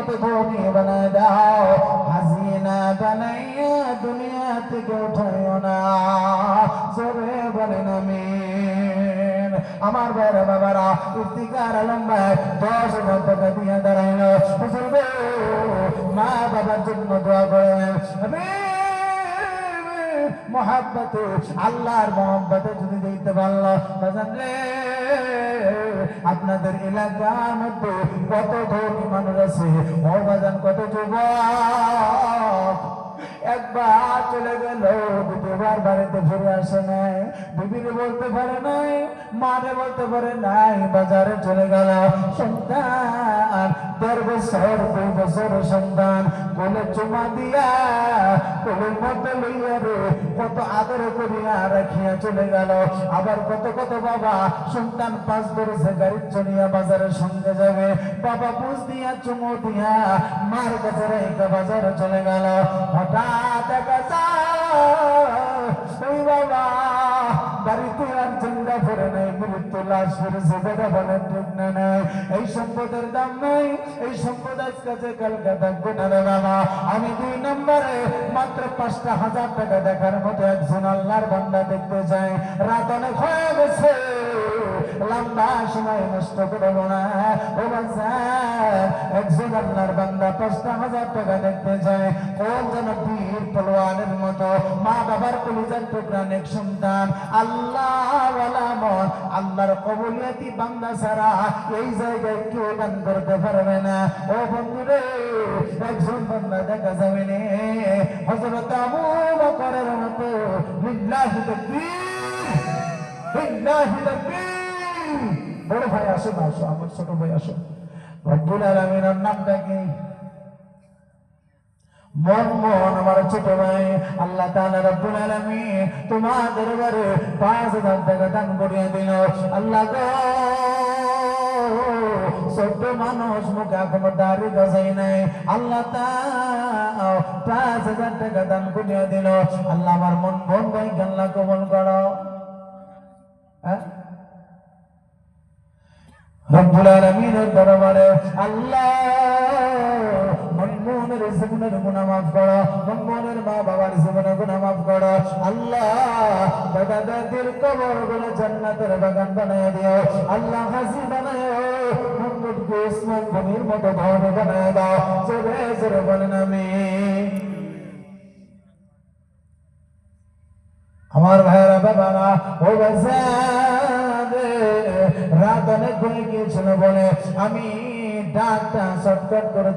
মতো ধনী বানায় দাও, হাসিনা বানাইয়া দুনিয়া থেকে উঠাইও না। জোরে বলেন আমিন। আমার বড় বাবারা ইফতিকার আলম ভাই 10,000 টাকা দিয়ে দাঁড়াইল। হুজুর গো, মা বাবার জন্য দোয়া করেন। মহাব্বতে, আল্লাহর মহাব্বতে যদি দিতে পারলো জানলে আপনাদের এলাকার মধ্যে কত ধনী মানুষ আছে, ও বাজান, কত যুবক একবার চলে গেল, দ্বিতীয়বার বাড়িতে ফিরে আসে নাই, বিবিকে বলতে পারে নাই, মারে বলতে পারে নাই, বাজারে চলে গেল। সন্তান 1.5 বছর 2 বছর সন্তান কোলে চুমা দিয়া কোলের মধ্যে লইয়া রে কত আদর করিয়া রাখিয়া চলে গেল। আবার কত কত বাবা সন্তান 5 ধরেছে গাড়ির চড়িয়া বাজারের সঙ্গে যাবে, বাবা বুঝ দিয়া চুমো দিয়া মার কাছে রেখে বাজারে চলে গেল। হঠাৎ দেখা যায় ওই বাবা বাড়িতে আর চিন্তা করে নাই, মৃত্যু লাশ ফিরেছে। কথা বলেন ঠিক না? নাই, এই সম্পদের দাম নাই, এই সম্পদ আজকে কালকে থাকবে না রে বাবা। আমি 2 নম্বরে মাত্র 5,000 টাকা দেখার মতো একজন আল্লাহর বান্দা দেখতে চাই। রাত অনেক হয়ে গেছে, লম্বা সময় নষ্ট করবো না। ও বাচ্চার একজন আল্লাহর বান্দা 5,000 টাকা দেখতে চায়। কোন যেন বীর পলোয়ানের মতো মা বাবার কলিজার টুকরা নেক সন্তান, আল্লাহওয়ালা মন, আল্লাহর কবুলিয়াতি বান্দা ছাড়া এই জায়গায় কেউ গান করতে পারবে না। ও বন্ধুরে, একজন বান্দা দেখা যাবে না হযরত আবু বকরের মতো। লিল্লাহি তাকবীর, লিল্লাহি তাকবীর। বড় ভাই আসো না, আসো, আমার ছোট ভাই আসো। রব্বুল আলামিনের নামটা কি? মন আমার ছোট ভাই। আল্লাহ তাআলা রব্বুল আলামিন তোমার দরবারে 5,000 টাকা দান করিয়ে দিল। আল্লাহ গো, ছোট মানুষ মুখে এখনো দাড়ি গজাই নাই, আল্লাহ তাআলা 5,000 টাকা দান করিয়ে দিল। আল্লাহ আমার মন ভাই আল্লাহ কবুল করো। রব্বুল আলামিনের দরবারে আল্লাহ মনমনের জীবনের গুনাহ মাফ করো, মনমনের মা বাবার জীবনের গুনাহ মাফ করো। আল্লাহ দাদা দাদির কবরগুলো জান্নাতের বাগান বানায় দিও। আল্লাহ হাসি বানায়, মোহাম্মদকে ওসমান গনির মতো ধনী বানায় দাও। জোরে জোরে বলেন আমিন। আমার ভাইরা বাবারা, ও বাজারে রাত অনেক হয়ে গিয়েছিল বলে আমি ডাকটা শর্টকাট করে